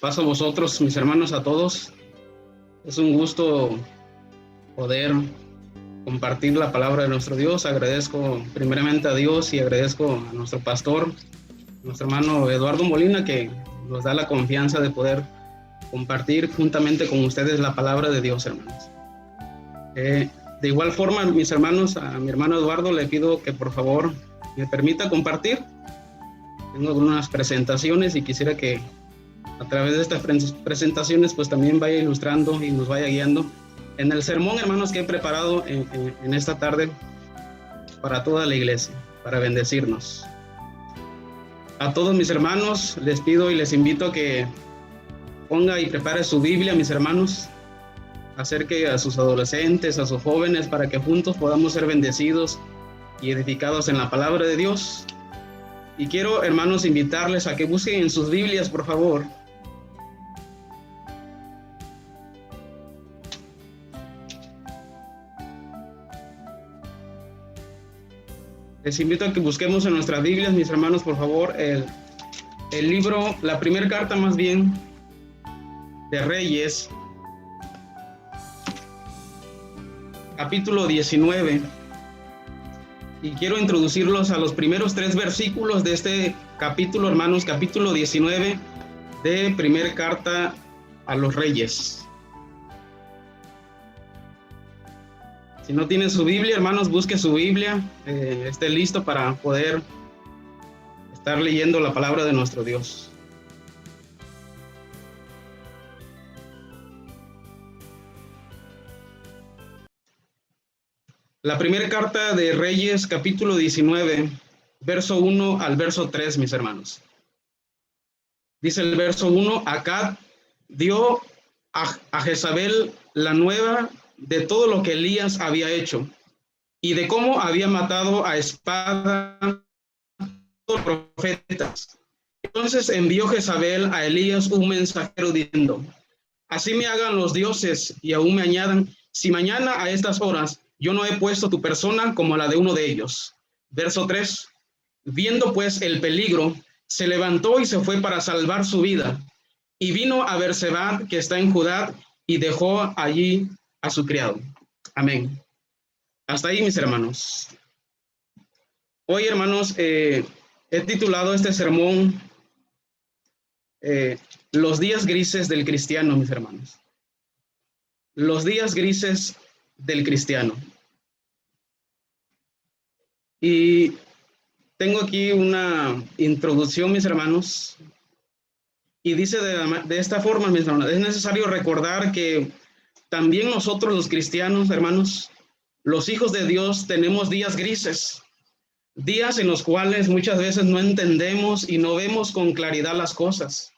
Paso a vosotros, mis hermanos, a todos. Es un gusto poder compartir la palabra de nuestro Dios. Agradezco primeramente a Dios y agradezco a nuestro pastor, nuestro hermano Eduardo Molina, que nos da la confianza de poder compartir juntamente con ustedes la palabra de Dios, hermanos. De igual forma, mis hermanos, a mi hermano Eduardo le pido que por favor me permita compartir. Tengo algunas presentaciones y quisiera que a través de estas presentaciones pues también vaya ilustrando y nos vaya guiando en el sermón, hermanos, que he preparado en esta tarde para toda la iglesia, para bendecirnos. A todos mis hermanos les pido y les invito a que ponga y prepare su Biblia, mis hermanos, acerque a sus adolescentes, a sus jóvenes, para que juntos podamos ser bendecidos y edificados en la palabra de Dios. Y quiero, hermanos, invitarles a que busquen en sus Biblias, por favor, les invito a que busquemos en nuestras Biblias, mis hermanos, por favor, el libro, la primera carta más bien, de Reyes, capítulo 19. Y quiero introducirlos a los primeros 3 versículos de este capítulo, hermanos, capítulo 19 de primera carta a los Reyes. Si no tiene su Biblia, hermanos, busque su Biblia, esté listo para poder estar leyendo la palabra de nuestro Dios. La primera carta de Reyes, capítulo 19, verso 1 al verso 3, mis hermanos. Dice el verso 1, Acab dio a Jezabel la nueva de todo lo que Elías había hecho y de cómo había matado a espada a los profetas. Entonces envió Jezabel a Elías un mensajero diciendo, así me hagan los dioses y aún me añadan, si mañana a estas horas yo no he puesto tu persona como la de uno de ellos. Verso 3, viendo pues el peligro, se levantó y se fue para salvar su vida, y vino a Berseba, que está en Judá, y dejó allí a su criado. Amén. Hasta ahí, mis hermanos. Hoy, hermanos, he titulado este sermón Los días grises del cristiano, mis hermanos. Los días grises del cristiano. Y tengo aquí una introducción, mis hermanos, y dice de esta forma, mis hermanos, es necesario recordar que también nosotros los cristianos, hermanos, los hijos de Dios, tenemos días grises, días en los cuales muchas veces no entendemos y no vemos con claridad las cosas.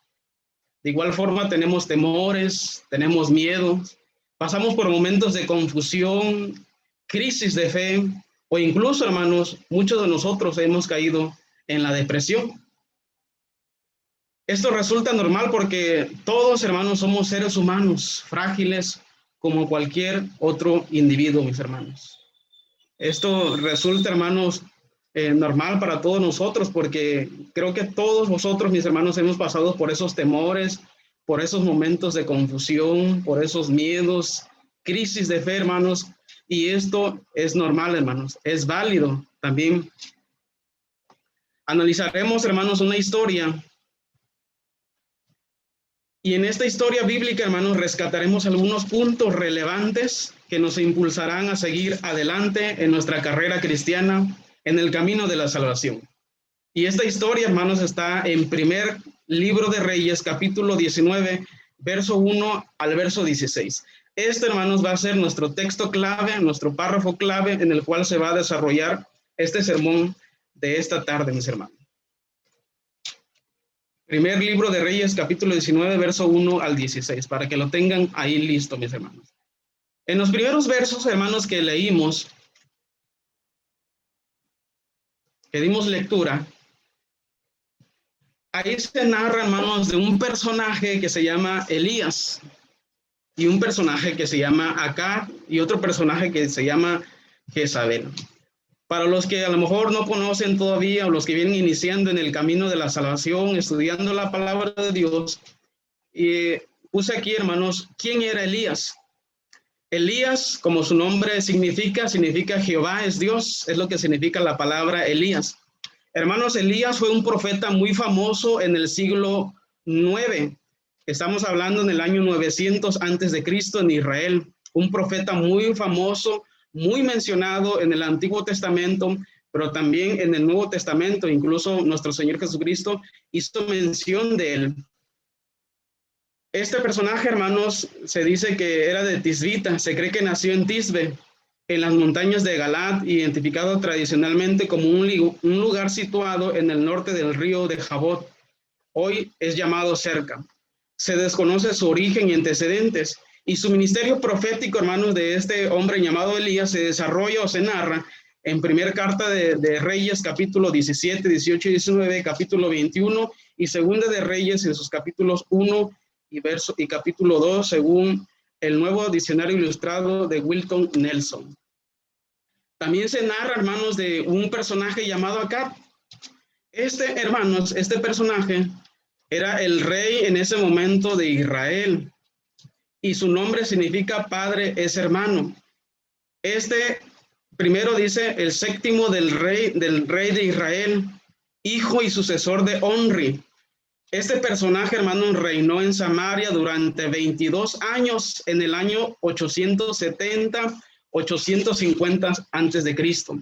De igual forma tenemos temores, tenemos miedos, pasamos por momentos de confusión, crisis de fe, o incluso, hermanos, muchos de nosotros hemos caído en la depresión. Esto resulta normal porque todos, hermanos, somos seres humanos, frágiles como cualquier otro individuo, mis hermanos. Esto resulta, hermanos, normal para todos nosotros, porque creo que todos vosotros, mis hermanos, hemos pasado por esos temores, por esos momentos de confusión, por esos miedos, crisis de fe, hermanos, y esto es normal, hermanos, es válido también. Analizaremos, hermanos, una historia. Y en esta historia bíblica, hermanos, rescataremos algunos puntos relevantes que nos impulsarán a seguir adelante en nuestra carrera cristiana, en el camino de la salvación. Y esta historia, hermanos, está en primer libro de Reyes, capítulo 19, verso 1 al verso 16. Este, hermanos, va a ser nuestro texto clave, nuestro párrafo clave en el cual se va a desarrollar este sermón de esta tarde, mis hermanos. Primer libro de Reyes, capítulo 19, verso 1 al 16, para que lo tengan ahí listo, mis hermanos. En los primeros versos, hermanos, que leímos, que dimos lectura, ahí se narra, hermanos, de un personaje que se llama Elías, y un personaje que se llama Acab, y otro personaje que se llama Jezabel. Para los que a lo mejor no conocen todavía, o los que vienen iniciando en el camino de la salvación, estudiando la palabra de Dios, Y puse aquí, hermanos, ¿quién era Elías? Elías, como su nombre significa Jehová es Dios, es lo que significa la palabra Elías. Hermanos, Elías fue un profeta muy famoso en el siglo 9. Estamos hablando en el año 900 antes de Cristo en Israel. Un profeta muy famoso, muy mencionado en el Antiguo Testamento, pero también en el Nuevo Testamento. Incluso nuestro Señor Jesucristo hizo mención de él. Este personaje, hermanos, se dice que era de Tisbita. Se cree que nació en Tisbe, en las montañas de Galaad, identificado tradicionalmente como un lugar situado en el norte del río de Jabot. Hoy es llamado Cerca. Se desconoce su origen y antecedentes, y su ministerio profético, hermanos, de este hombre llamado Elías se desarrolla o se narra en primera carta de Reyes, capítulo 17, 18 y 19, capítulo 21, y segunda de Reyes en sus capítulos 1 y capítulo 2, según el Nuevo Diccionario Ilustrado de Wilton Nelson. También se narra, hermanos, de un personaje llamado Acab. Hermanos, este personaje era el rey en ese momento de Israel, y su nombre significa padre es hermano. Primero dice el séptimo del rey de Israel, hijo y sucesor de Onri. Este personaje, hermanos, reinó en Samaria durante 22 años en el año 870-850 antes de Cristo.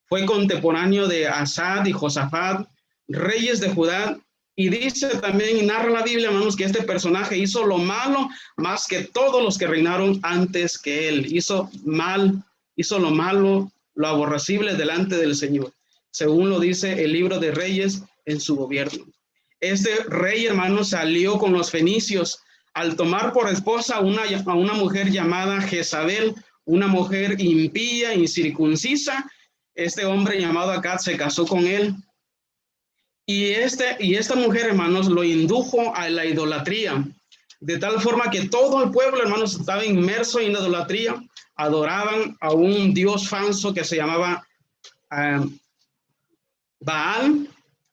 Fue contemporáneo de Asad y Josafat, reyes de Judá, y dice también, y narra la Biblia, hermanos, que este personaje hizo lo malo más que todos los que reinaron antes que él. Hizo lo malo, lo aborrecible delante del Señor, según lo dice el libro de Reyes en su gobierno. Este rey, hermano, salió con los fenicios al tomar por esposa a una mujer llamada Jezabel, una mujer impía, incircuncisa. Este hombre llamado Acab se casó con él. Y esta mujer, hermanos, lo indujo a la idolatría, de tal forma que todo el pueblo, hermanos, estaba inmerso en la idolatría. Adoraban a un dios falso que se llamaba Baal,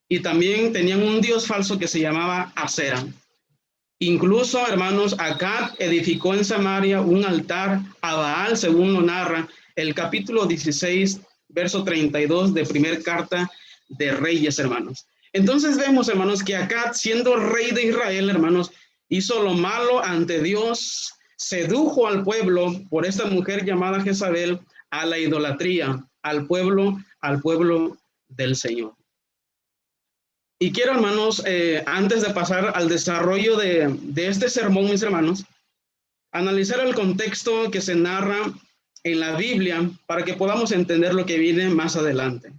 y también tenían un dios falso que se llamaba Asera. Incluso, hermanos, Acab edificó en Samaria un altar a Baal, según lo narra el capítulo 16, verso 32 de primera carta de Reyes, hermanos. Entonces vemos, hermanos, que Acab, siendo rey de Israel, hermanos, hizo lo malo ante Dios, sedujo al pueblo por esta mujer llamada Jezabel a la idolatría, al pueblo del Señor. Y quiero, hermanos, antes de pasar al desarrollo de este sermón, mis hermanos, analizar el contexto que se narra en la Biblia para que podamos entender lo que viene más adelante.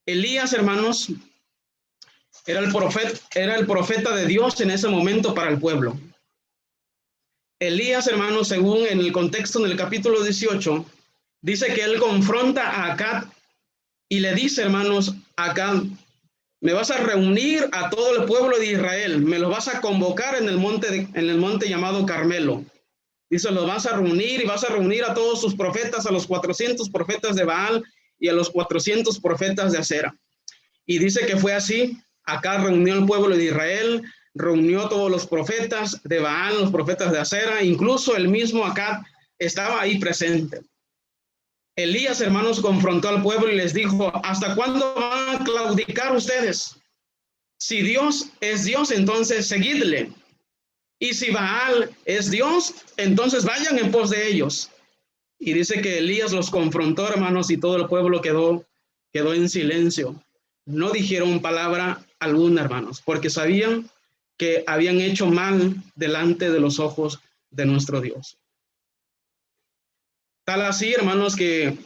Elías, hermanos, era el profeta de Dios en ese momento para el pueblo. Elías, hermanos, según en el contexto en el capítulo 18, dice que él confronta a Acab y le dice, hermanos, Acab, me vas a reunir a todo el pueblo de Israel, me los vas a convocar en el monte llamado Carmelo. Dice, los vas a reunir y vas a reunir a todos sus profetas, a los 400 profetas de Baal y a los 400 profetas de Asera. Y dice que fue así. Acá reunió al pueblo de Israel, reunió a todos los profetas de Baal, los profetas de Asera, incluso el mismo Acab estaba ahí presente. Elías, hermanos, confrontó al pueblo y les dijo, ¿hasta cuándo van a claudicar ustedes? Si Dios es Dios, entonces seguidle. Y si Baal es Dios, entonces vayan en pos de ellos. Y dice que Elías los confrontó, hermanos, y todo el pueblo quedó en silencio. No dijeron palabra alguna, hermanos, porque sabían que habían hecho mal delante de los ojos de nuestro Dios. Tal así, hermanos, que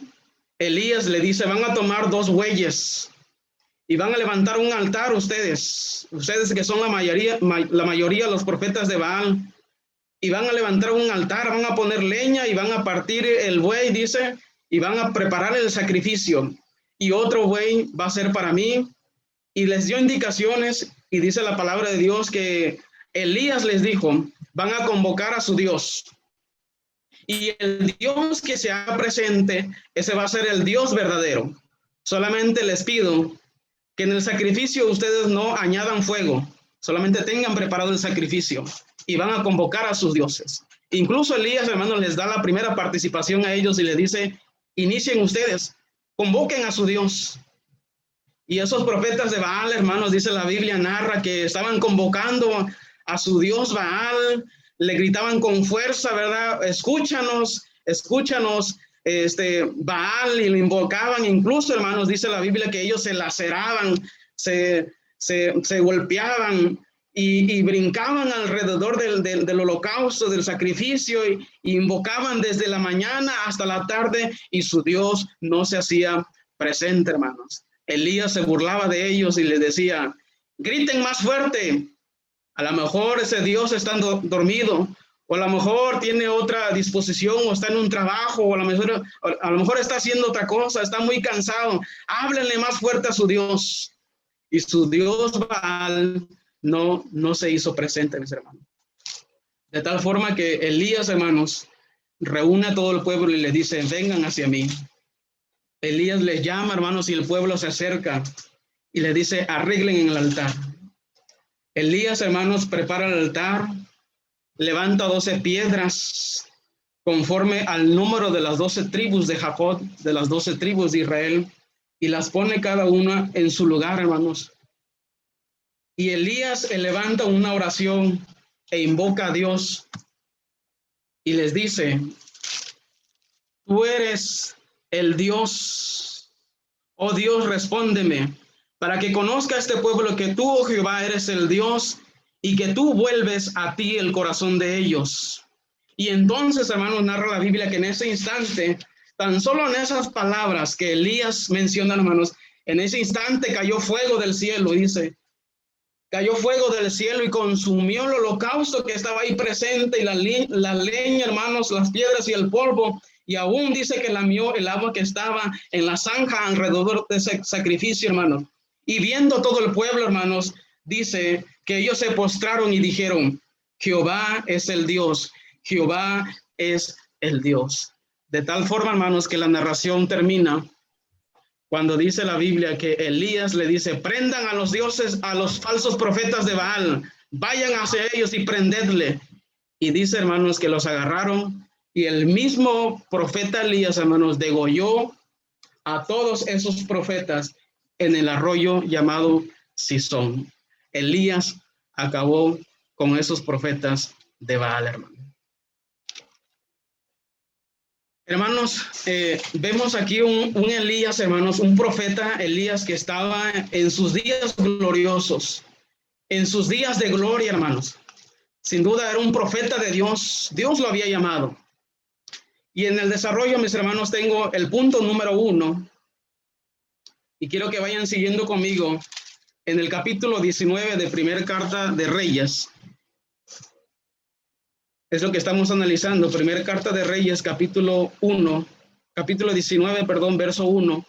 Elías le dice, van a tomar 2 bueyes y van a levantar un altar ustedes que son la mayoría de los profetas de Baal, y van a levantar un altar, van a poner leña y van a partir el buey, dice, y van a preparar el sacrificio, y otro buey va a ser para mí. Y les dio indicaciones, y dice la palabra de Dios que Elías les dijo, van a convocar a su Dios. Y el Dios que se haga presente, ese va a ser el Dios verdadero. Solamente les pido que en el sacrificio ustedes no añadan fuego, solamente tengan preparado el sacrificio y van a convocar a sus dioses. Incluso Elías, hermanos, les da la primera participación a ellos y les dice, inicien ustedes, convoquen a su Dios. Y esos profetas de Baal, hermanos, dice la Biblia, narra que estaban convocando a su Dios Baal, le gritaban con fuerza, ¿verdad? Escúchanos, escúchanos, Baal, y lo invocaban. Incluso, hermanos, dice la Biblia que ellos se laceraban, se golpeaban y brincaban alrededor del holocausto, del sacrificio, y invocaban desde la mañana hasta la tarde, y su Dios no se hacía presente, hermanos. Elías se burlaba de ellos y les decía, griten más fuerte. A lo mejor ese Dios está dormido, o a lo mejor tiene otra disposición, o está en un trabajo, o a lo mejor está haciendo otra cosa, está muy cansado. Háblenle más fuerte a su Dios. Y su Dios Baal no se hizo presente, mis hermanos. De tal forma que Elías, hermanos, reúne a todo el pueblo y les dice, vengan hacia mí. Elías les llama, hermanos, y el pueblo se acerca y les dice, arreglen en el altar. Elías, hermanos, prepara el altar, levanta 12 piedras conforme al número de las 12 tribus de Jacob, de las 12 tribus de Israel, y las pone cada una en su lugar, hermanos. Y Elías levanta una oración e invoca a Dios y les dice, tú eres el Dios, oh Dios, respóndeme, para que conozca este pueblo que tú, oh Jehová, eres el Dios y que tú vuelves a ti el corazón de ellos. Y entonces, hermanos, narra la Biblia que en ese instante, tan solo en esas palabras que Elías menciona, hermanos, en ese instante cayó fuego del cielo, dice, cayó fuego del cielo y consumió el holocausto que estaba ahí presente, y la leña, hermanos, las piedras y el polvo, y aún dice que lamió el agua que estaba en la zanja alrededor de ese sacrificio, hermanos. Y viendo todo el pueblo, hermanos, dice que ellos se postraron y dijeron, Jehová es el Dios, Jehová es el Dios. De tal forma, hermanos, que la narración termina cuando dice la Biblia que Elías le dice, prendan a los dioses, a los falsos profetas de Baal, vayan hacia ellos y prendedle. Y dice, hermanos, que los agarraron, y el mismo profeta Elías, hermanos, degolló a todos esos profetas en el arroyo llamado Sison. Elías acabó con esos profetas de Baal, hermano. Hermanos, vemos aquí un Elías, hermanos, un profeta Elías que estaba en sus días gloriosos, en sus días de gloria, hermanos. Sin duda era un profeta de Dios, Dios lo había llamado. Y en el desarrollo, mis hermanos, tengo el punto número 1, y quiero que vayan siguiendo conmigo en el capítulo 19 de Primera Carta de Reyes. Es lo que estamos analizando, Primera Carta de Reyes, capítulo 19, verso 1.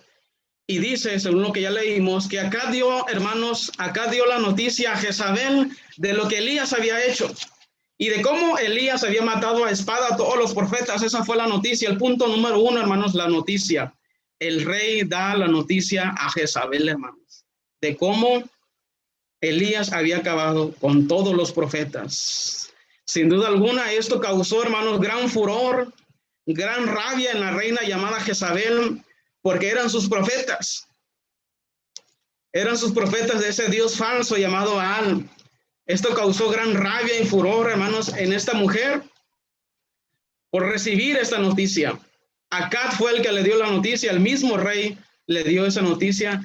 Y dice, según lo que ya leímos, que acá dio, hermanos, acá dio la noticia a Jezabel de lo que Elías había hecho y de cómo Elías había matado a espada a todos los profetas. Esa fue la noticia. El punto número 1, hermanos, la noticia. El rey da la noticia a Jezabel, hermanos, de cómo Elías había acabado con todos los profetas. Sin duda alguna, esto causó, hermanos, gran furor, gran rabia en la reina llamada Jezabel, porque eran sus profetas. Eran sus profetas de ese Dios falso llamado Baal. Esto causó gran rabia y furor, hermanos, en esta mujer por recibir esta noticia. Acab fue el que le dio la noticia, el mismo rey le dio esa noticia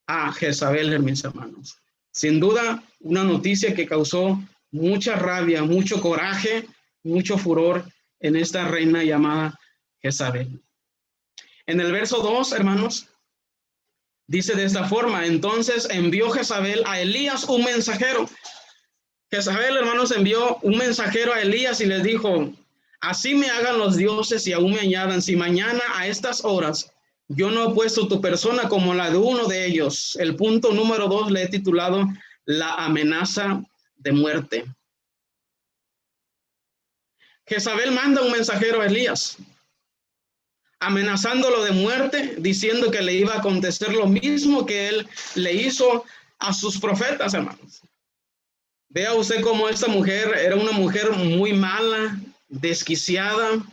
a Jezabel, mis hermanos. Sin duda, una noticia que causó mucha rabia, mucho coraje, mucho furor en esta reina llamada Jezabel. En el verso 2, hermanos, dice de esta forma, entonces envió Jezabel a Elías un mensajero. Jezabel, hermanos, envió un mensajero a Elías y les dijo, así me hagan los dioses y aún me añadan, si mañana a estas horas yo no he puesto tu persona como la de uno de ellos. El punto número 2 le he titulado la amenaza de muerte. Jezabel manda un mensajero a Elías, amenazándolo de muerte, diciendo que le iba a acontecer lo mismo que él le hizo a sus profetas, hermanos. Vea usted cómo esta mujer era una mujer muy mala, desquiciada,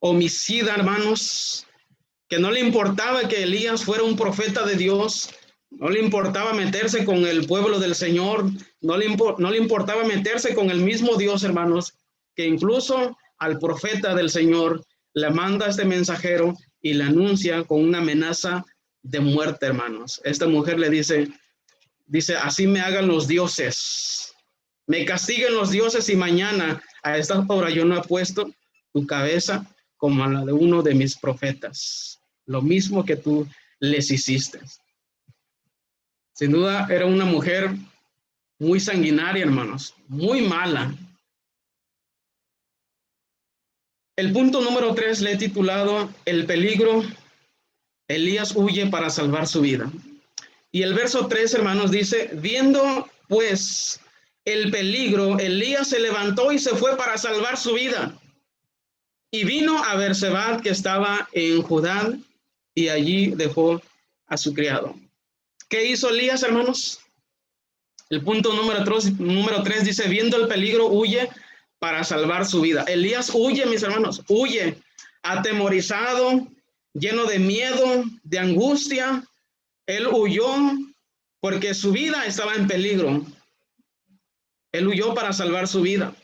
homicida, hermanos, que no le importaba que Elías fuera un profeta de Dios, no le importaba meterse con el pueblo del Señor, no le importaba meterse con el mismo Dios, hermanos, que incluso al profeta del Señor le manda este mensajero y le anuncia con una amenaza de muerte, hermanos. Esta mujer le dice, así me hagan los dioses, me castiguen los dioses y mañana a esta hora yo no he puesto tu cabeza como a la de uno de mis profetas, lo mismo que tú les hiciste. Sin duda era una mujer muy sanguinaria, hermanos, muy mala. El punto número 3 le he titulado El peligro. Elías huye para salvar su vida. Y el verso 3, hermanos, dice, viendo pues el peligro, Elías se levantó y se fue para salvar su vida. Y vino a Berseba, que estaba en Judá, y allí dejó a su criado. ¿Qué hizo Elías, hermanos? El punto número 3 dice, viendo el peligro, huye para salvar su vida. Elías huye, mis hermanos, huye, atemorizado, lleno de miedo, de angustia. Él huyó porque su vida estaba en peligro. Él huyó para salvar su vida.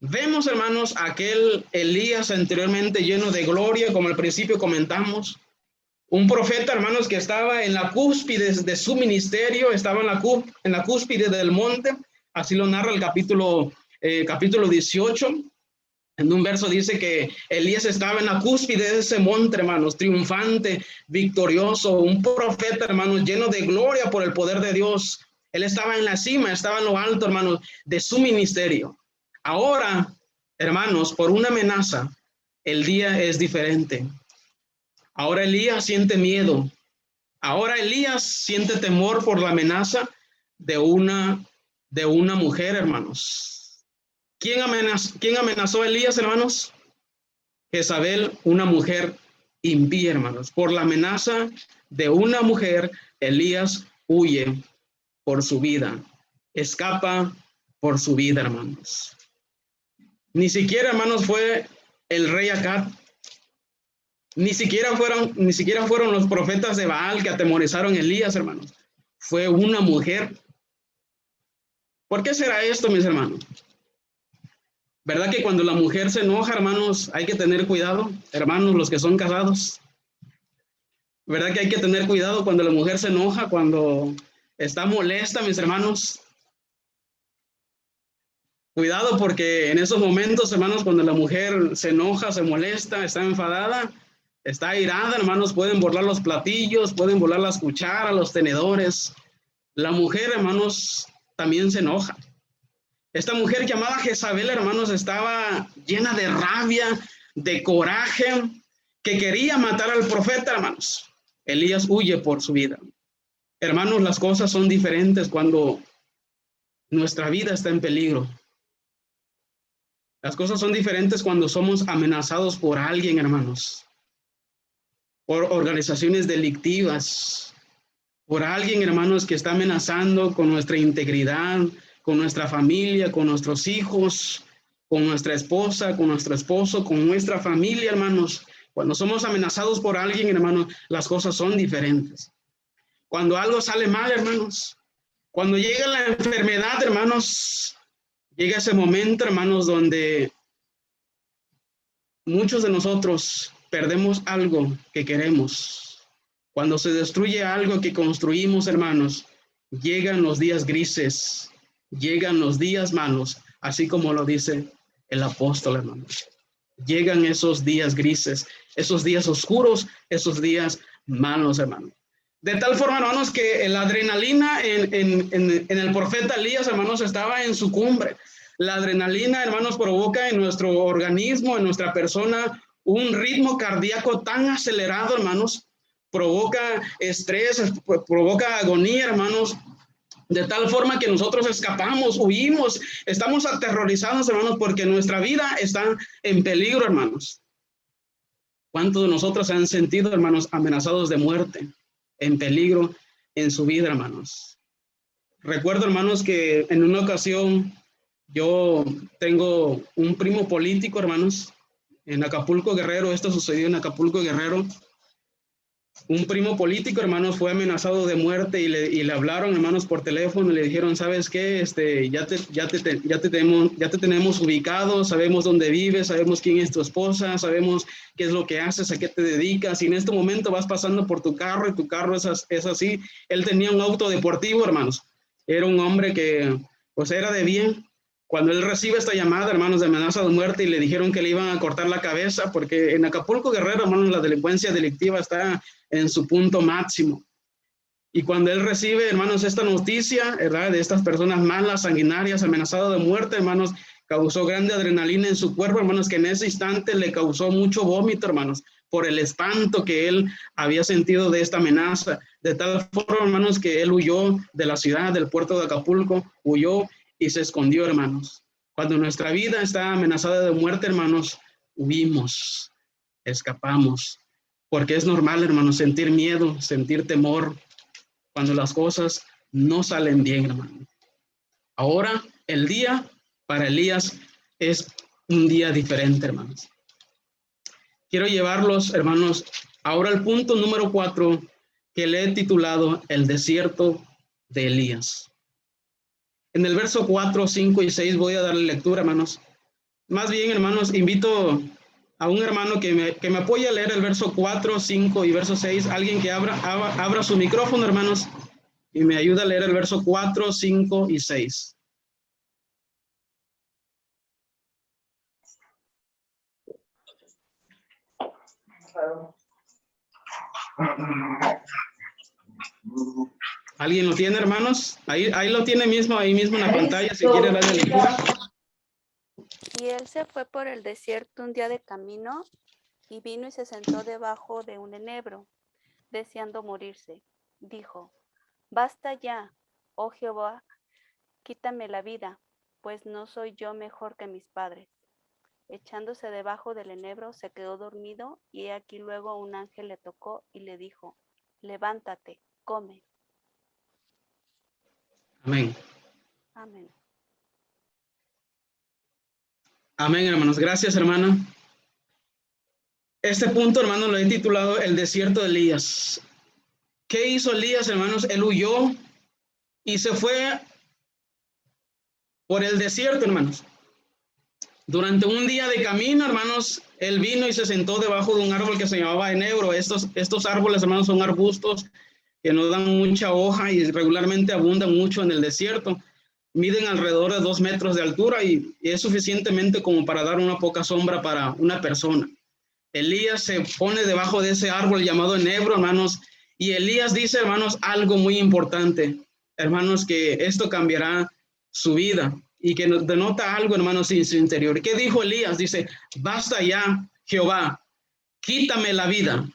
Vemos, hermanos, aquel Elías anteriormente lleno de gloria, como al principio comentamos. Un profeta, hermanos, que estaba en la cúspide de su ministerio, estaba en la cúspide del monte. Así lo narra el capítulo 18. En un verso dice que Elías estaba en la cúspide de ese monte, hermanos, triunfante, victorioso, un profeta, hermanos, lleno de gloria por el poder de Dios. Él estaba en la cima, estaba en lo alto, hermanos, de su ministerio. Ahora, hermanos, por una amenaza, el día es diferente. Ahora Elías siente miedo. Ahora Elías siente temor por la amenaza de una mujer, hermanos. ¿Quién amenazó a Elías, hermanos? Jezabel, una mujer impía, hermanos. Por la amenaza de una mujer, Elías huye por su vida. Escapa por su vida, hermanos. Ni siquiera, hermanos, fue el rey Acab. Ni siquiera fueron los profetas de Baal que atemorizaron a Elías, hermanos. Fue una mujer. ¿Por qué será esto, mis hermanos? ¿Verdad que cuando la mujer se enoja, hermanos, hay que tener cuidado? Hermanos, los que son casados. ¿Verdad que hay que tener cuidado cuando la mujer se enoja, cuando está molesta, mis hermanos? Cuidado porque en esos momentos, hermanos, cuando la mujer se enoja, se molesta, está enfadada, está airada, hermanos, pueden volar los platillos, pueden volar las cucharas, los tenedores. La mujer, hermanos, también se enoja. Esta mujer llamada Jezabel, hermanos, estaba llena de rabia, de coraje, que quería matar al profeta, hermanos. Elías huye por su vida. Hermanos, las cosas son diferentes cuando nuestra vida está en peligro. Las cosas son diferentes cuando somos amenazados por alguien, hermanos. Por organizaciones delictivas. Por alguien, hermanos, que está amenazando con nuestra integridad, con nuestra familia, con nuestros hijos, con nuestra esposa, con nuestro esposo, con nuestra familia, hermanos. Cuando somos amenazados por alguien, hermanos, las cosas son diferentes. Cuando algo sale mal, hermanos, cuando llega la enfermedad, hermanos, llega ese momento, hermanos, donde muchos de nosotros perdemos algo que queremos. Cuando se destruye algo que construimos, hermanos, llegan los días grises, llegan los días malos, así como lo dice el apóstol, hermanos. Llegan esos días grises, esos días oscuros, esos días malos, hermanos. De tal forma, hermanos, que la adrenalina en el profeta Elías, hermanos, estaba en su cumbre. La adrenalina, hermanos, provoca en nuestro organismo, en nuestra persona, un ritmo cardíaco tan acelerado, hermanos, provoca estrés, provoca agonía, hermanos, de tal forma que nosotros escapamos, huimos, estamos aterrorizados, hermanos, porque nuestra vida está en peligro, hermanos. ¿Cuántos de nosotros se han sentido, hermanos, amenazados de muerte, en peligro en su vida, hermanos? Recuerdo, hermanos, que en una ocasión yo tengo un primo político, hermanos, en Acapulco, Guerrero. Esto sucedió en Acapulco, Guerrero. Un primo político, hermanos, fue amenazado de muerte y le hablaron, hermanos, por teléfono y le dijeron, ¿sabes qué? Ya te tenemos ubicado, sabemos dónde vives, sabemos quién es tu esposa, sabemos qué es lo que haces, a qué te dedicas, y en este momento vas pasando por tu carro y tu carro es así. Él tenía un auto deportivo, hermanos. Era un hombre que, pues, era de bien. Cuando él recibe esta llamada, hermanos, de amenaza de muerte y le dijeron que le iban a cortar la cabeza, porque en Acapulco, Guerrero, hermanos, la delincuencia delictiva está en su punto máximo. Y cuando él recibe, hermanos, esta noticia, ¿verdad?, de estas personas malas, sanguinarias, amenazadas de muerte, hermanos, causó grande adrenalina en su cuerpo, hermanos, que en ese instante le causó mucho vómito, hermanos, por el espanto que él había sentido de esta amenaza. De tal forma, hermanos, que él huyó de la ciudad, del puerto de Acapulco, huyó y se escondió, hermanos. Cuando nuestra vida está amenazada de muerte, hermanos, huimos, escapamos. Porque es normal, hermanos, sentir miedo, sentir temor cuando las cosas no salen bien, hermano. Ahora, el día para Elías es un día diferente, hermanos. Quiero llevarlos, hermanos, ahora al punto número 4, que le he titulado El desierto de Elías. En el verso 4, 5 y 6 voy a darle lectura, hermanos. Más bien, hermanos, invito a un hermano que me apoye a leer el verso 4, 5 y verso 6. Alguien que abra su micrófono, hermanos, y me ayuda a leer el verso 4, 5 y 6. ¿Alguien lo tiene, hermanos? Ahí lo tiene mismo, ahí mismo en la pantalla, si quiere darle lectura. Y él se fue por el desierto un día de camino y vino y se sentó debajo de un enebro, deseando morirse. Dijo, basta ya, oh Jehová, quítame la vida, pues no soy yo mejor que mis padres. Echándose debajo del enebro, se quedó dormido, y he aquí luego un ángel le tocó y le dijo, levántate, come. Amén. Amén. Amén, hermanos. Gracias, hermana. Este punto, hermanos, lo he titulado El desierto de Elías. ¿Qué hizo Elías, hermanos? Él huyó y se fue por el desierto, hermanos. Durante un día de camino, hermanos, él vino y se sentó debajo de un árbol que se llamaba enebro. Estos árboles, hermanos, son arbustos que no dan mucha hoja y regularmente abundan mucho en el desierto. Miden alrededor de 2 metros de altura y es suficientemente como para dar una poca sombra para una persona. Elías se pone debajo de ese árbol llamado enebro, hermanos, y Elías dice, hermanos, algo muy importante, hermanos, que esto cambiará su vida y que nos denota algo, hermanos, en su interior. ¿Qué dijo Elías? Dice, basta ya, Jehová, quítame la vida.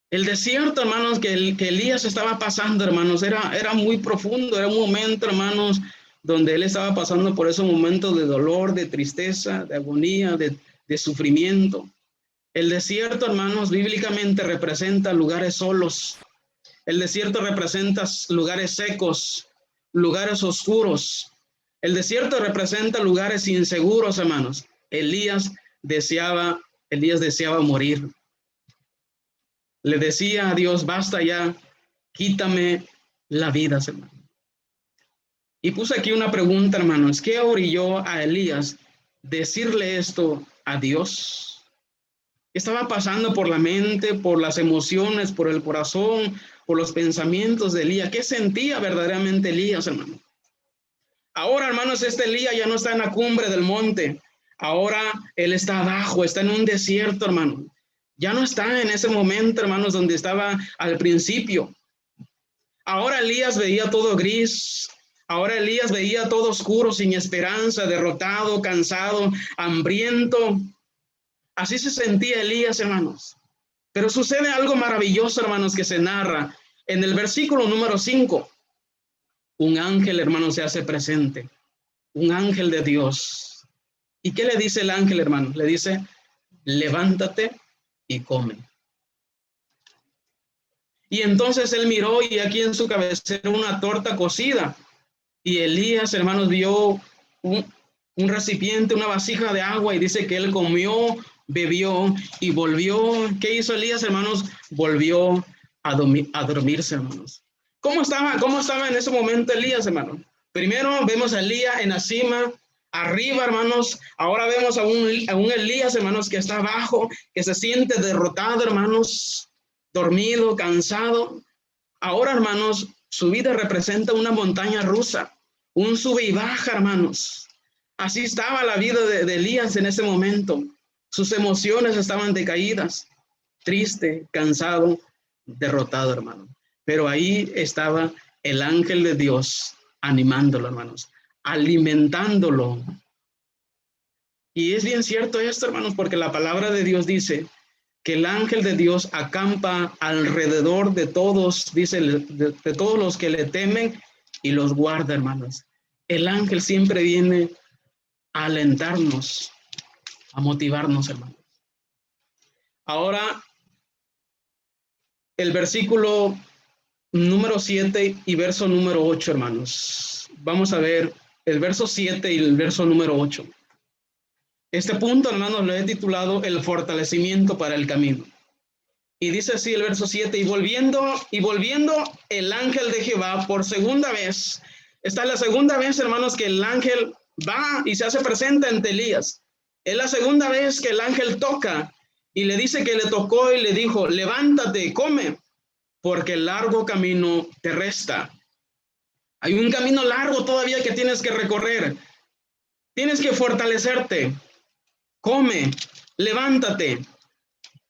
El desierto, hermanos, que Elías estaba pasando, hermanos, era muy profundo, era un momento, hermanos, donde él estaba pasando por esos momentos de dolor, de tristeza, de agonía, de sufrimiento. El desierto, hermanos, bíblicamente representa lugares solos. El desierto representa lugares secos, lugares oscuros. El desierto representa lugares inseguros, hermanos. Elías deseaba morir. Le decía a Dios, basta ya, quítame la vida, hermano. Y puse aquí una pregunta, hermanos. ¿Qué orilló a Elías decirle esto a Dios? ¿Qué estaba pasando por la mente, por las emociones, por el corazón, por los pensamientos de Elías? ¿Qué sentía verdaderamente Elías, hermano? Ahora, hermanos, este Elías ya no está en la cumbre del monte. Ahora él está abajo, está en un desierto, hermano. Ya no está en ese momento, hermanos, donde estaba al principio. Ahora Elías veía todo gris. Ahora Elías veía todo oscuro, sin esperanza, derrotado, cansado, hambriento. Así se sentía Elías, hermanos. Pero sucede algo maravilloso, hermanos, que se narra en el versículo número 5. Un ángel, hermanos, se hace presente. Un ángel de Dios. ¿Y qué le dice el ángel, hermano? Le dice, levántate y come. Y entonces él miró y aquí en su cabecera una torta cocida. Y Elías, hermanos, vio un recipiente, una vasija de agua y dice que él comió, bebió y volvió. ¿Qué hizo Elías, hermanos? Volvió a dormirse, hermanos. ¿Cómo estaba en ese momento Elías, hermanos? Primero vemos a Elías en la cima, arriba, hermanos. Ahora vemos a un Elías, hermanos, que está abajo, que se siente derrotado, hermanos, dormido, cansado. Ahora, hermanos, su vida representa una montaña rusa, un sube y baja, hermanos. Así estaba la vida de Elías en ese momento. Sus emociones estaban decaídas, triste, cansado, derrotado, hermano. Pero ahí estaba el ángel de Dios animándolo, hermanos, alimentándolo. Y es bien cierto esto, hermanos, porque la palabra de Dios dice que el ángel de Dios acampa alrededor de todos, dice, de todos los que le temen y los guarda, hermanos. El ángel siempre viene a alentarnos, a motivarnos, hermanos. Ahora, el versículo número 7 y verso número 8, hermanos. Vamos a ver el verso 7 y el verso número 8. Este punto, hermanos, lo he titulado el fortalecimiento para el camino. Y dice así el verso 7, y volviendo el ángel de Jehová por segunda vez. Esta es la segunda vez, hermanos, que el ángel va y se hace presente ante Elías. Es la segunda vez que el ángel toca y le dice que le tocó y le dijo, levántate, come, porque el largo camino te resta. Hay un camino largo todavía que tienes que recorrer. Tienes que fortalecerte. Come, levántate.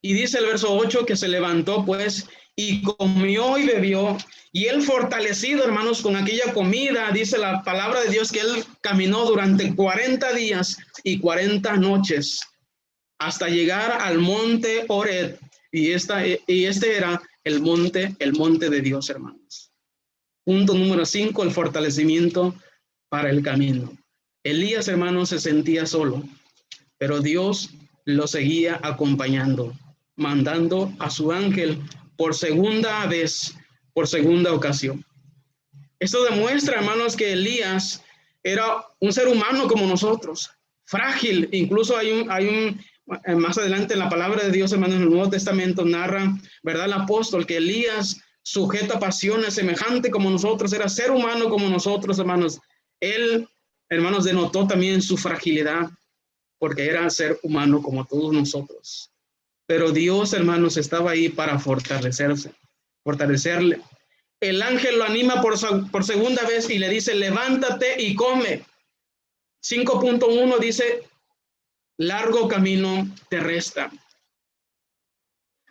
Y dice el verso 8 que se levantó pues y comió y bebió. Y él fortalecido, hermanos, con aquella comida, dice la palabra de Dios que él caminó durante 40 días y 40 noches hasta llegar al monte Horeb. Y este era el monte de Dios, hermanos. Punto número 5, el fortalecimiento para el camino. Elías, hermanos, se sentía solo, pero Dios lo seguía acompañando, mandando a su ángel por segunda vez, por segunda ocasión. Esto demuestra, hermanos, que Elías era un ser humano como nosotros, frágil. Incluso más adelante en la palabra de Dios, hermanos, en el Nuevo Testamento narra, ¿verdad? El apóstol que Elías, sujeto a pasiones semejante como nosotros, era ser humano como nosotros, hermanos. Él, hermanos, denotó también su fragilidad, porque era ser humano como todos nosotros. Pero Dios, hermanos, estaba ahí para fortalecerle. El ángel lo anima por segunda vez y le dice, levántate y come. 5.1 dice, largo camino te resta.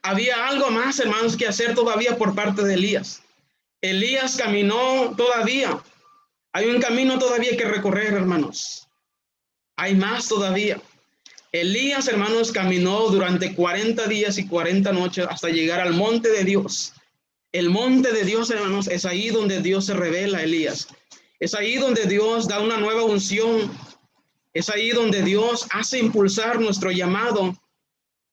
Había algo más, hermanos, que hacer todavía por parte de Elías. Elías caminó todavía. Hay un camino todavía que recorrer, hermanos. Hay más todavía. Elías, hermanos, caminó durante 40 días y 40 noches hasta llegar al monte de Dios. El monte de Dios, hermanos, es ahí donde Dios se revela a Elías. Es ahí donde Dios da una nueva unción. Es ahí donde Dios hace impulsar nuestro llamado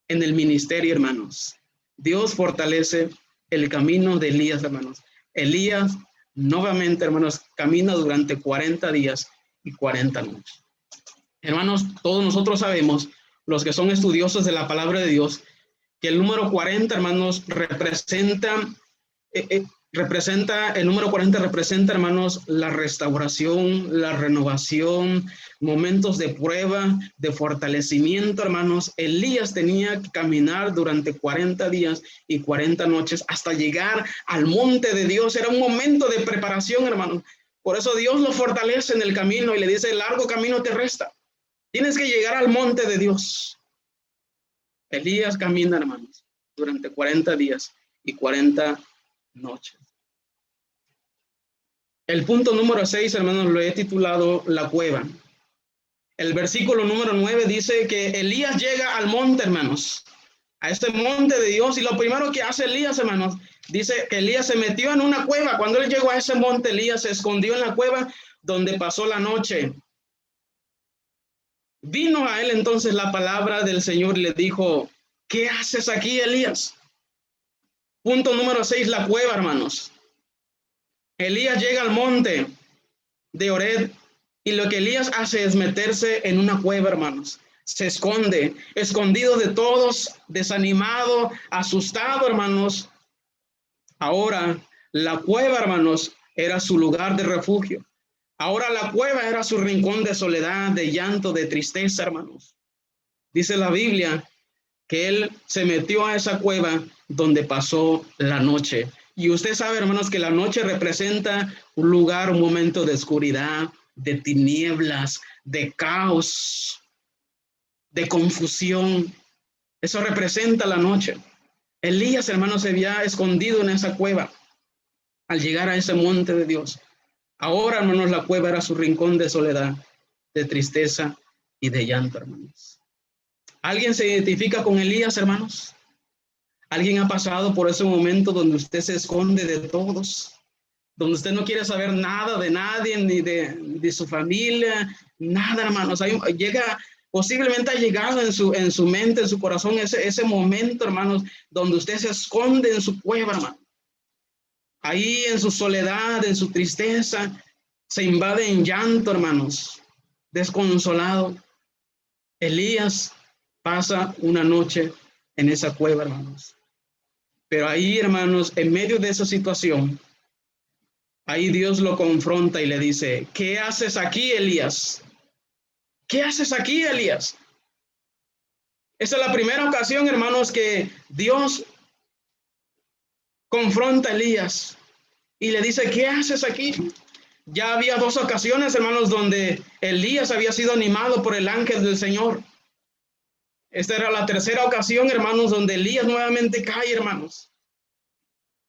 en el ministerio, hermanos. Dios fortalece el camino de Elías, hermanos. Elías, nuevamente, hermanos, camina durante 40 días y 40 noches. Hermanos, todos nosotros sabemos, los que son estudiosos de la palabra de Dios, que el número 40, hermanos, representa, hermanos, la restauración, la renovación, momentos de prueba, de fortalecimiento, hermanos. Elías tenía que caminar durante 40 días y 40 noches hasta llegar al monte de Dios. Era un momento de preparación, hermanos. Por eso Dios lo fortalece en el camino y le dice, largo camino te resta. Tienes que llegar al monte de Dios. Elías camina, hermanos, durante 40 días y 40 noches. El punto número 6, hermanos, lo he titulado La cueva. El versículo número 9 dice que Elías llega al monte, hermanos, a este monte de Dios, y lo primero que hace Elías, hermanos, dice que Elías se metió en una cueva. Cuando él llegó a ese monte, Elías se escondió en la cueva donde pasó la noche. Vino a él entonces la palabra del Señor y le dijo, ¿qué haces aquí, Elías? Punto número 6, la cueva, hermanos. Elías llega al monte de Oreb y lo que Elías hace es meterse en una cueva, hermanos. Se esconde, escondido de todos, desanimado, asustado, hermanos. Ahora, la cueva, hermanos, era su lugar de refugio. Ahora la cueva era su rincón de soledad, de llanto, de tristeza, hermanos. Dice la Biblia que él se metió a esa cueva donde pasó la noche. Y usted sabe, hermanos, que la noche representa un lugar, un momento de oscuridad, de tinieblas, de caos, de confusión. Eso representa la noche. Elías, hermanos, se había escondido en esa cueva al llegar a ese monte de Dios. Ahora, hermanos, la cueva era su rincón de soledad, de tristeza y de llanto, hermanos. ¿Alguien se identifica con Elías, hermanos? ¿Alguien ha pasado por ese momento donde usted se esconde de todos? Donde usted no quiere saber nada de nadie, ni de su familia, nada, hermanos. Posiblemente ha llegado en su mente, en su corazón, ese momento, hermanos, donde usted se esconde en su cueva, hermano. Ahí en su soledad, en su tristeza, se invade en llanto, hermanos, desconsolado. Elías pasa una noche en esa cueva, hermanos. Pero ahí, hermanos, en medio de esa situación, ahí Dios lo confronta y le dice, ¿qué haces aquí, Elías? ¿Qué haces aquí, Elías? Esa es la primera ocasión, hermanos, que Dios confronta a Elías y le dice, ¿qué haces aquí? Ya había dos ocasiones, hermanos, donde Elías había sido animado por el ángel del Señor. Esta era la tercera ocasión, hermanos, donde Elías nuevamente cae, hermanos.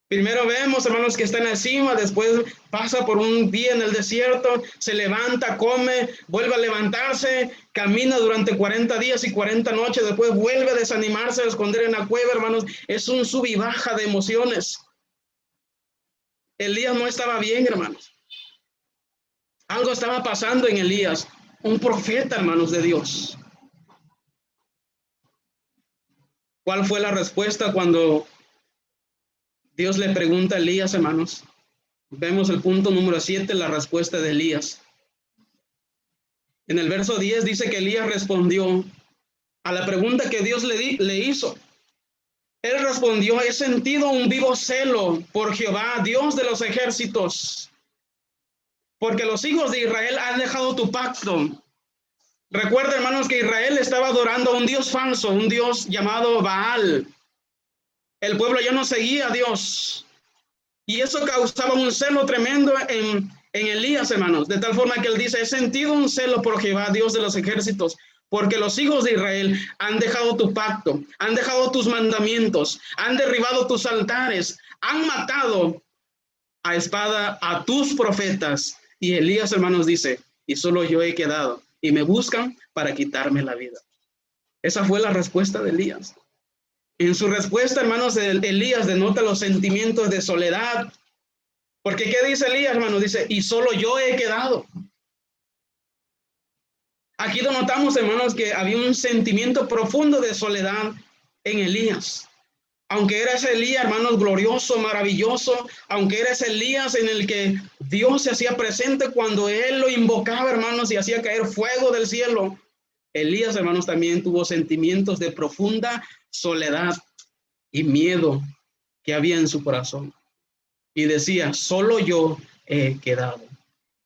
Primero vemos, hermanos, que está en la cima, después pasa por un día en el desierto, se levanta, come, vuelve a levantarse, camina durante 40 días y 40 noches, después vuelve a desanimarse, a esconder en la cueva, hermanos. Es un sub y baja de emociones. Elías no estaba bien, hermanos. Algo estaba pasando en Elías, un profeta, hermanos, de Dios. ¿Cuál fue la respuesta cuando Dios le pregunta a Elías, hermanos? Vemos el punto número 7, la respuesta de Elías. En el verso 10 dice que Elías respondió a la pregunta que Dios le hizo. Él respondió, he sentido un vivo celo por Jehová, Dios de los ejércitos, porque los hijos de Israel han dejado tu pacto. Recuerda, hermanos, que Israel estaba adorando a un Dios falso, un Dios llamado Baal. El pueblo ya no seguía a Dios. Y eso causaba un celo tremendo en Elías, hermanos. De tal forma que él dice, he sentido un celo por Jehová, Dios de los ejércitos, porque los hijos de Israel han dejado tu pacto, han dejado tus mandamientos, han derribado tus altares, han matado a espada a tus profetas. Y Elías, hermanos, dice, y solo yo he quedado, y me buscan para quitarme la vida. Esa fue la respuesta de Elías. En su respuesta, hermanos, Elías denota los sentimientos de soledad. Porque ¿qué dice Elías, hermanos? Dice, y solo yo he quedado. Aquí notamos, hermanos, que había un sentimiento profundo de soledad en Elías. Aunque era ese Elías, hermanos, glorioso, maravilloso, aunque era ese Elías en el que Dios se hacía presente cuando él lo invocaba, hermanos, y hacía caer fuego del cielo, Elías, hermanos, también tuvo sentimientos de profunda soledad y miedo que había en su corazón. Y decía, solo yo he quedado.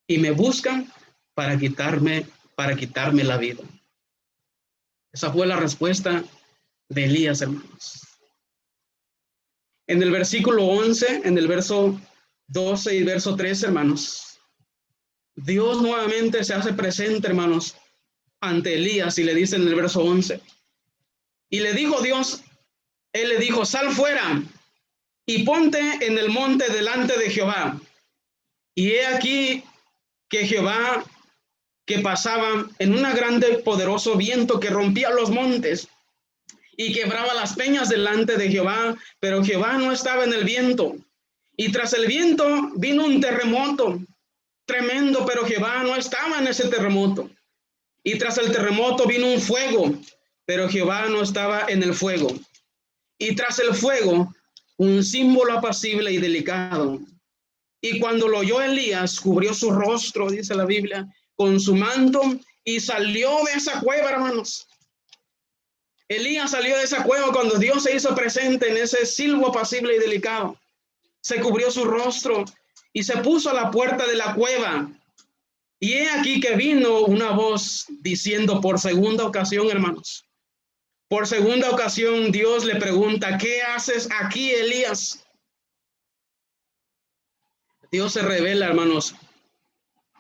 Y me buscan para quitarme la vida. Esa fue la respuesta de Elías, hermanos. En el versículo 11, en el verso 12 y verso 13, hermanos, Dios nuevamente se hace presente, hermanos, ante Elías y le dice en el verso 11, y le dijo Dios, él le dijo, sal fuera y ponte en el monte delante de Jehová. Y he aquí que Jehová, que pasaba en un grande poderoso viento que rompía los montes y quebraba las peñas delante de Jehová, pero Jehová no estaba en el viento. Y tras el viento vino un terremoto tremendo, pero Jehová no estaba en ese terremoto. Y tras el terremoto vino un fuego, pero Jehová no estaba en el fuego. Y tras el fuego un símbolo apacible y delicado. Y cuando lo oyó Elías, cubrió su rostro, dice la Biblia, con su manto y salió de esa cueva, hermanos. Elías salió de esa cueva cuando Dios se hizo presente en ese silbo apacible y delicado. Se cubrió su rostro y se puso a la puerta de la cueva. Y he aquí que vino una voz diciendo por segunda ocasión, hermanos. Por segunda ocasión Dios le pregunta, ¿qué haces aquí, Elías? Dios se revela, hermanos.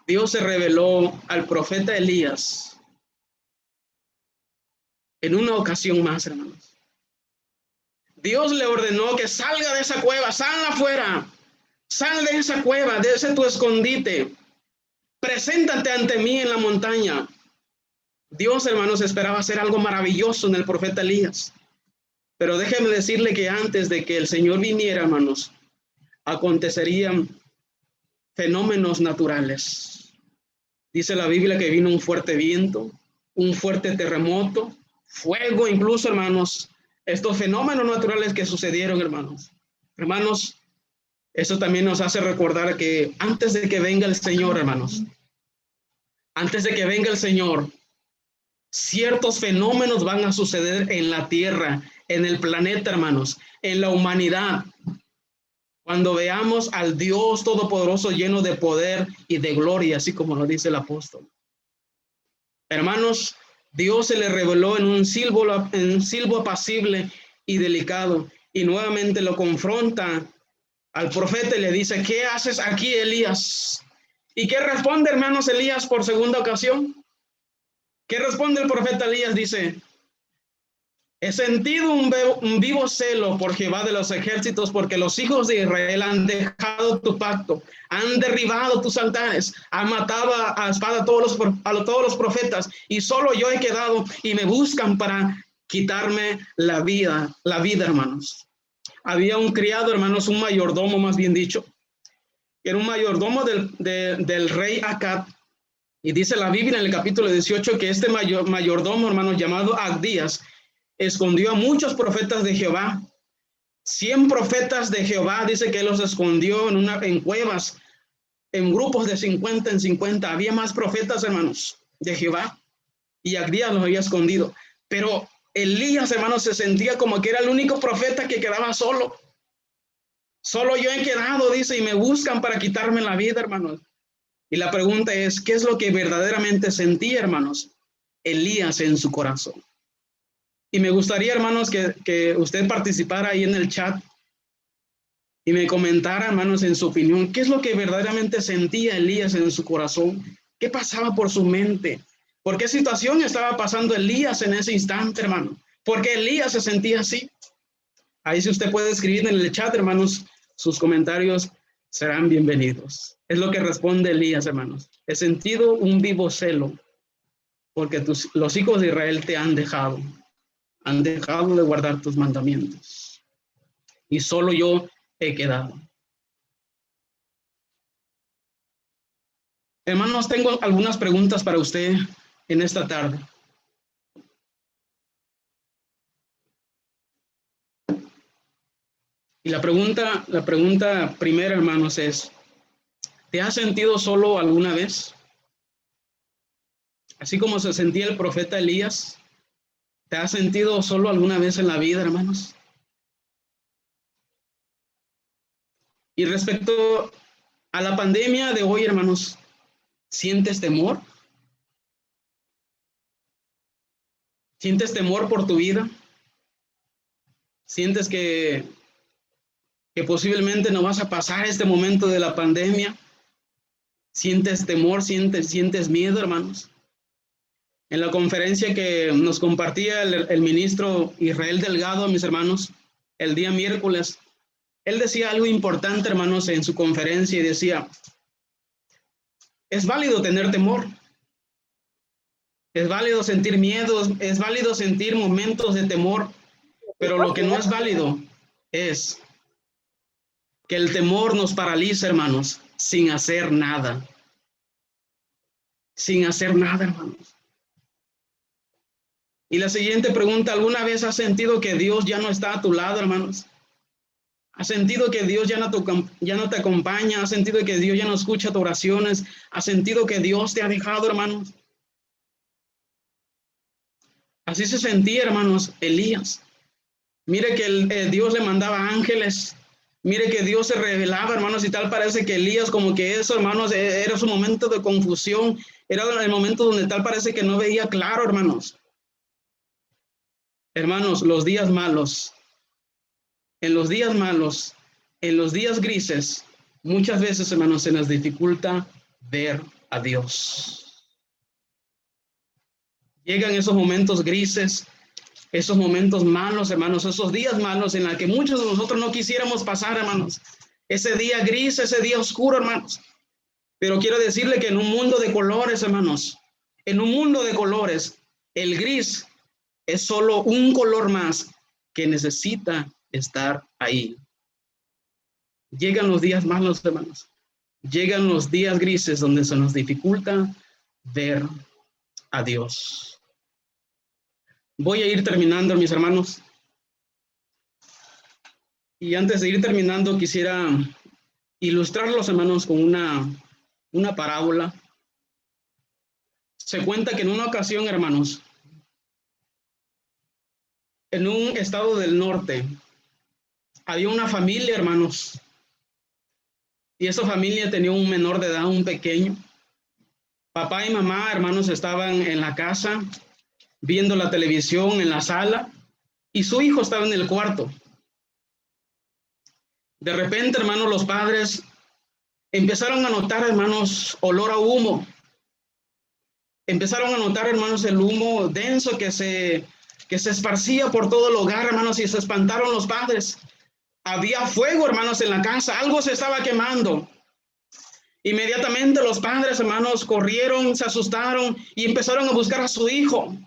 Dios se reveló al profeta Elías en una ocasión más, hermanos. Dios le ordenó que salga de esa cueva, sal afuera, sal de esa cueva, de ese tu escondite, preséntate ante mí en la montaña. Dios, hermanos, esperaba hacer algo maravilloso en el profeta Elías. Pero déjeme decirle que antes de que el Señor viniera, hermanos, acontecerían fenómenos naturales. Dice la Biblia que vino un fuerte viento, un fuerte terremoto, fuego, incluso, hermanos, estos fenómenos naturales que sucedieron, hermanos. Hermanos, eso también nos hace recordar que antes de que venga el Señor, hermanos, antes de que venga el Señor, ciertos fenómenos van a suceder en la tierra, en el planeta, hermanos, en la humanidad. Cuando veamos al Dios Todopoderoso lleno de poder y de gloria, así como lo dice el apóstol. Hermanos, Dios se le reveló en un silbo apacible y delicado, y nuevamente lo confronta al profeta y le dice, ¿qué haces aquí, Elías? ¿Y qué responde, hermanos, Elías por segunda ocasión? ¿Qué responde el profeta Elías? Dice, he sentido un vivo celo por Jehová de los ejércitos, porque los hijos de Israel han dejado tu pacto, han derribado tus altares, han matado a espada a todos los profetas, y solo yo he quedado, y me buscan para quitarme la vida, hermanos. Había un criado, hermanos, un mayordomo, más bien dicho, que era un mayordomo del rey Acab. Y dice la Biblia en el capítulo 18 que este mayordomo, hermanos, llamado Abdías, escondió a muchos profetas de Jehová. 100 profetas de Jehová, dice que los escondió en cuevas, en grupos de 50 en 50. Había más profetas, hermanos, de Jehová, y Abdías los había escondido. Pero Elías, hermanos, se sentía como que era el único profeta que quedaba solo. Solo yo he quedado, dice, y me buscan para quitarme la vida, hermanos. Y la pregunta es, ¿qué es lo que verdaderamente sentía, hermanos, Elías en su corazón? Y me gustaría, hermanos, que usted participara ahí en el chat y me comentara, hermanos, en su opinión, ¿qué es lo que verdaderamente sentía Elías en su corazón? ¿Qué pasaba por su mente? ¿Por qué situación estaba pasando Elías en ese instante, hermano? ¿Por qué Elías se sentía así? Ahí si usted puede escribir en el chat, hermanos, sus comentarios serán bienvenidos. Es lo que responde Elías, hermanos. He sentido un vivo celo porque los hijos de Israel te han dejado de guardar tus mandamientos. Y solo yo he quedado. Hermanos, tengo algunas preguntas para usted en esta tarde. Y la pregunta primera, hermanos, es, ¿te has sentido solo alguna vez? Así como se sentía el profeta Elías, ¿te has sentido solo alguna vez en la vida, hermanos? Y respecto a la pandemia de hoy, hermanos, ¿sientes temor? ¿Sientes temor por tu vida? ¿Sientes que posiblemente no vas a pasar este momento de la pandemia? ¿Sientes temor? ¿Sientes miedo, hermanos? En la conferencia que nos compartía el ministro Israel Delgado, mis hermanos, el día miércoles, él decía algo importante, hermanos, en su conferencia y decía, es válido tener temor, es válido sentir miedo, es válido sentir momentos de temor, pero lo que no es válido es que el temor nos paralice, hermanos, sin hacer nada. Sin hacer nada, hermanos. Y la siguiente pregunta, ¿alguna vez has sentido que Dios ya no está a tu lado, hermanos? ¿Has sentido que Dios ya no te acompaña? ¿Has sentido que Dios ya no escucha tus oraciones? ¿Has sentido que Dios te ha dejado, hermanos? Así se sentía, hermanos, Elías. Mire que Dios le mandaba ángeles. Mire que Dios se revelaba, hermanos, y tal parece que Elías como que eso, hermanos, era su momento de confusión. Era el momento donde tal parece que no veía claro, hermanos. Hermanos, los días malos, en los días malos, en los días grises, muchas veces, hermanos, se nos dificulta ver a Dios. Llegan esos momentos grises, esos momentos malos, hermanos, esos días malos en los que muchos de nosotros no quisiéramos pasar, hermanos. Ese día gris, ese día oscuro, hermanos. Pero quiero decirle que en un mundo de colores, hermanos, en un mundo de colores, el gris es solo un color más que necesita estar ahí. Llegan los días malos, hermanos. Llegan los días grises donde se nos dificulta ver a Dios. Voy a ir terminando, mis hermanos. Y antes de ir terminando, quisiera ilustrarlos, hermanos, con una parábola. Se cuenta que en una ocasión, hermanos, en un estado del norte, había una familia, hermanos, y esa familia tenía un menor de edad, un pequeño. Papá y mamá, hermanos, estaban en la casa, viendo la televisión en la sala, y su hijo estaba en el cuarto. De repente, hermanos, los padres empezaron a notar, hermanos, olor a humo. Empezaron a notar, hermanos, el humo denso que se esparcía por todo el hogar, hermanos, y se espantaron los padres. Había fuego, hermanos, en la casa, algo se estaba quemando. Inmediatamente los padres, hermanos, corrieron, se asustaron y empezaron a buscar a su hijo.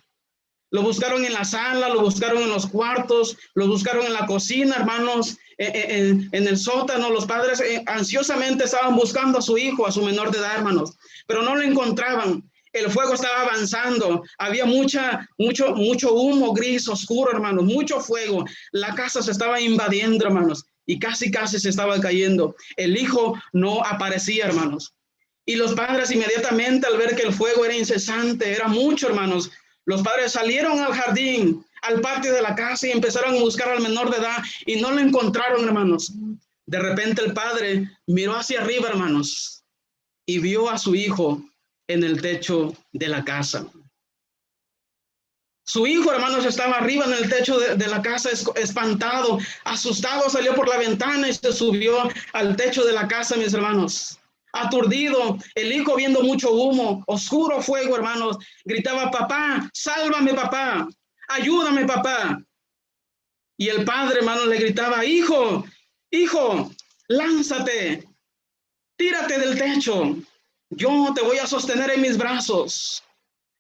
Lo buscaron en la sala, lo buscaron en los cuartos, lo buscaron en la cocina, hermanos, en el sótano. Los padres ansiosamente estaban buscando a su hijo, a su menor de edad, hermanos, pero no lo encontraban. El fuego estaba avanzando, había mucho humo gris, oscuro, hermanos, mucho fuego. La casa se estaba invadiendo, hermanos, y casi se estaba cayendo. El hijo no aparecía, hermanos. Y los padres inmediatamente, al ver que el fuego era incesante, era mucho, hermanos, los padres salieron al jardín, al patio de la casa y empezaron a buscar al menor de edad y no lo encontraron, hermanos. De repente el padre miró hacia arriba, hermanos, y vio a su hijo en el techo de la casa. Su hijo, hermanos, estaba arriba en el techo de la casa, espantado, asustado, salió por la ventana y se subió al techo de la casa, mis hermanos. Aturdido, el hijo viendo mucho humo, oscuro fuego, hermanos, gritaba: papá, sálvame, papá, ayúdame, papá. Y el padre, hermanos, le gritaba: hijo, lánzate, tírate del techo. Yo te voy a sostener en mis brazos.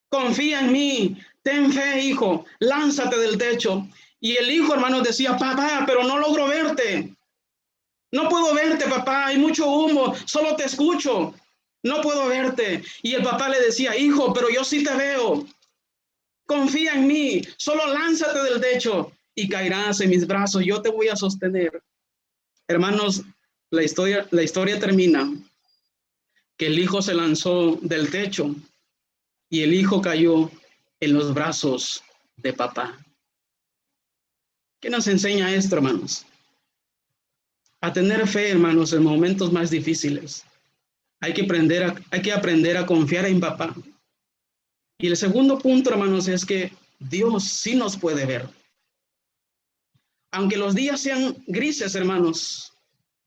Confía en mí. Ten fe, hijo. Lánzate del techo. Y el hijo, hermano, decía: papá, pero no logro verte. No puedo verte, papá. Hay mucho humo. Solo te escucho. No puedo verte. Y el papá le decía: hijo, pero yo sí te veo. Confía en mí. Solo lánzate del techo y caerás en mis brazos. Yo te voy a sostener. Hermanos, la historia termina que el hijo se lanzó del techo y el hijo cayó en los brazos de papá. ¿Qué nos enseña esto, hermanos? A tener fe, hermanos, en momentos más difíciles. Hay que aprender a confiar en papá. Y el segundo punto, hermanos, es que Dios sí nos puede ver. Aunque los días sean grises, hermanos,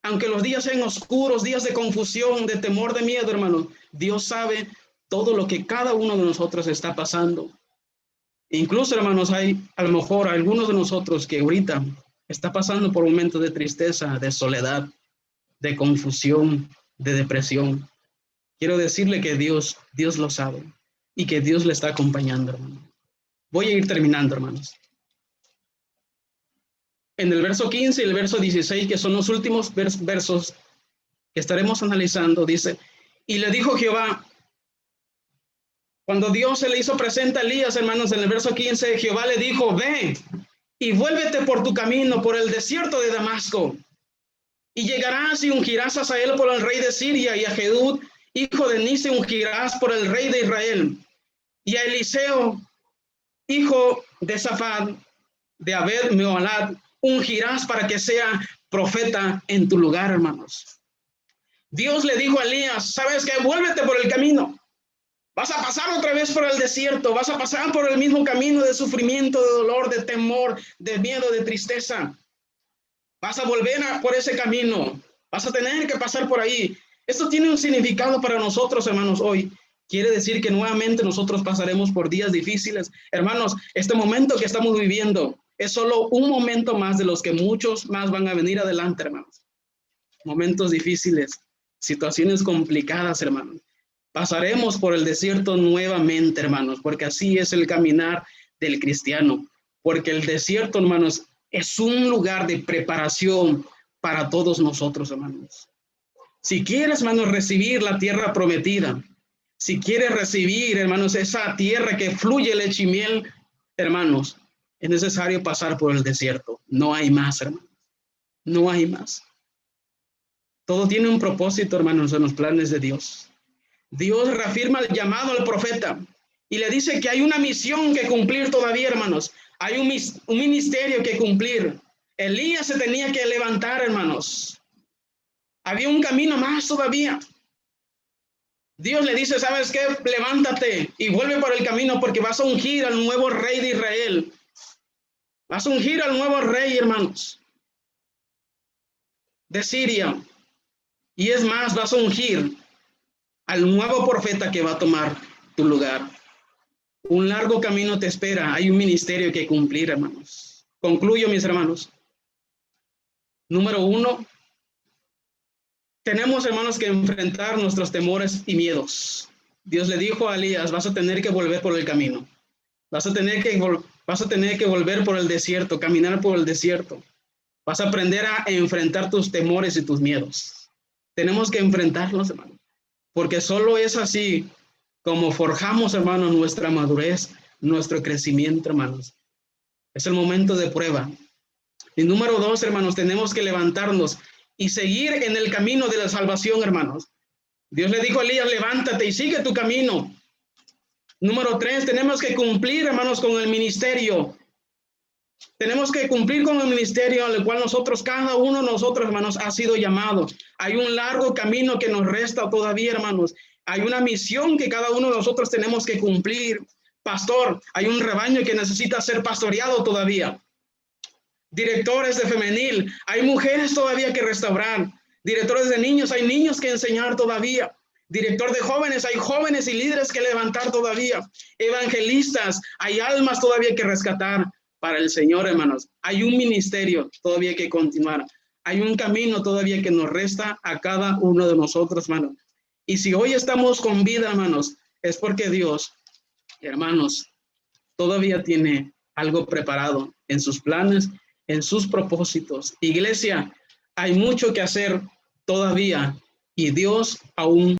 aunque los días sean oscuros, días de confusión, de temor, de miedo, hermanos, Dios sabe todo lo que cada uno de nosotros está pasando. Incluso, hermanos, hay a lo mejor algunos de nosotros que ahorita está pasando por momentos de tristeza, de soledad, de confusión, de depresión. Quiero decirle que Dios lo sabe y que Dios le está acompañando, hermano. Voy a ir terminando, hermanos. En el verso 15 y el verso 16, que son los últimos versos que estaremos analizando, dice: y le dijo Jehová, cuando Dios se le hizo presente a Elías, hermanos, en el verso 15, Jehová le dijo: ve y vuélvete por tu camino, por el desierto de Damasco, Y llegarás y ungirás a Hazael por el rey de Siria, y a Jehud, hijo de Nisi, ungirás por el rey de Israel. Y a Eliseo, hijo de Safat, de Abed Meholat, ungirás para que sea profeta en tu lugar, hermanos. Dios le dijo a Elías, ¿sabes qué? Vuélvete por el camino. Vas a pasar otra vez por el desierto, vas a pasar por el mismo camino de sufrimiento, de dolor, de temor, de miedo, de tristeza. Vas a volver por ese camino, vas a tener que pasar por ahí. Esto tiene un significado para nosotros, hermanos, hoy. Quiere decir que nuevamente nosotros pasaremos por días difíciles. Hermanos, este momento que estamos viviendo es solo un momento más de los que muchos más van a venir adelante, hermanos. Momentos difíciles, situaciones complicadas, hermanos. Pasaremos por el desierto nuevamente, hermanos, porque así es el caminar del cristiano. Porque el desierto, hermanos, es un lugar de preparación para todos nosotros, hermanos. Si quieres, hermanos, recibir la tierra prometida, si quieres recibir, hermanos, esa tierra que fluye leche y miel, hermanos, es necesario pasar por el desierto. No hay más, hermanos. No hay más. Todo tiene un propósito, hermanos, en los planes de Dios. Dios reafirma el llamado al profeta y le dice que hay una misión que cumplir todavía, hermanos. Hay un ministerio que cumplir. Elías se tenía que levantar, hermanos. Había un camino más todavía. Dios le dice, ¿sabes qué? Levántate y vuelve por el camino porque vas a ungir al nuevo rey de Israel. Vas a ungir al nuevo rey, hermanos, de Siria. Y es más, vas a ungir al nuevo profeta que va a tomar tu lugar. Un largo camino te espera. Hay un ministerio que cumplir, hermanos. Concluyo, mis hermanos. Número 1. Tenemos, hermanos, que enfrentar nuestros temores y miedos. Dios le dijo a Elías, vas a tener que volver por el camino. Vas a tener que volver por el desierto, caminar por el desierto. Vas a aprender a enfrentar tus temores y tus miedos. Tenemos que enfrentarlos, hermanos. Porque solo es así como forjamos, hermanos, nuestra madurez, nuestro crecimiento, hermanos. Es el momento de prueba. Y número 2, hermanos, tenemos que levantarnos y seguir en el camino de la salvación, hermanos. Dios le dijo a Elías, levántate y sigue tu camino. Número 3, tenemos que cumplir, hermanos, con el ministerio. Tenemos que cumplir con el ministerio al cual nosotros, cada uno de nosotros, hermanos, ha sido llamado. Hay un largo camino que nos resta todavía, hermanos. Hay una misión que cada uno de nosotros tenemos que cumplir. Pastor, hay un rebaño que necesita ser pastoreado todavía. Directores de femenil, hay mujeres todavía que restaurar. Directores de niños, hay niños que enseñar todavía. Director de jóvenes, hay jóvenes y líderes que levantar todavía. Evangelistas, hay almas todavía que rescatar para el Señor, hermanos. Hay un ministerio todavía que continuar. Hay un camino todavía que nos resta a cada uno de nosotros, hermanos. Y si hoy estamos con vida, hermanos, es porque Dios, hermanos, todavía tiene algo preparado en sus planes, en sus propósitos. Iglesia, hay mucho que hacer todavía y Dios aún